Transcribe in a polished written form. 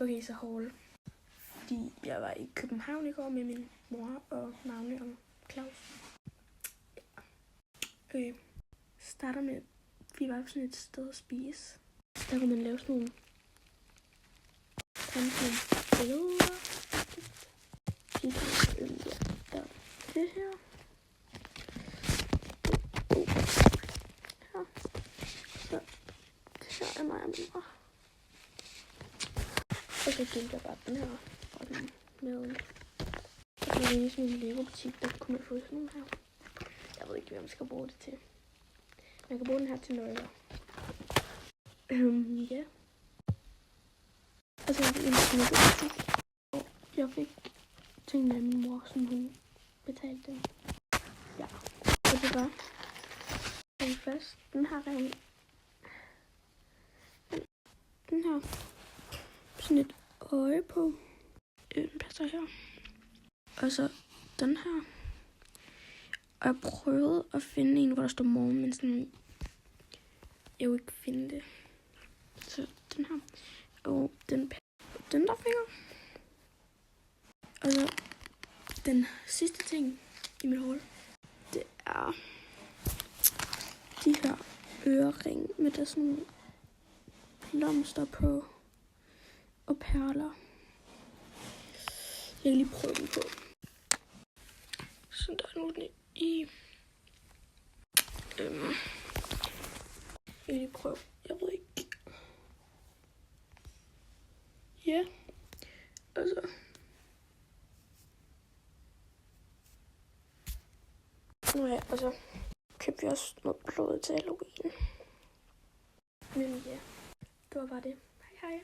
Okay, så haul. Fordi jeg var i København i går med min mor og Magne og Claus. Ja. Okay. Starter med, vi var på sådan et sted at spise. Der kunne man lave sådan nogle billeder. Ja, det her. Her. Så her er mig og min mor. Og så delte jeg bare den her med. Og så var det sådan en Lego-butik, der kunne man få sådan nogle her. Jeg ved ikke, hvad man skal bruge det til. Man kan bruge den her til nøgler. Ja. Og så er det en Lego-butik. Og jeg fik tingene af min mor, som hun betalte dem. Ja. Og det var den først. Den her ring. Den her. Sådan et øje på. Den passer her. Og så den her. Og jeg prøvede at finde en, hvor der står morgen, men sådan, jeg vil ikke finde det. Så den her. Og den der finger. Og så den sidste ting i mit hår, det er de her øreringe med der sådan nogle blomster på og perler. Jeg kan lige prøve dem på. Så der er nogle i. Jeg kan lige prøve. Jeg ved ikke. Ja. Og så. Ja, og så købte vi også noget blod til Halloween. Men ja, det var bare det. Hej hej.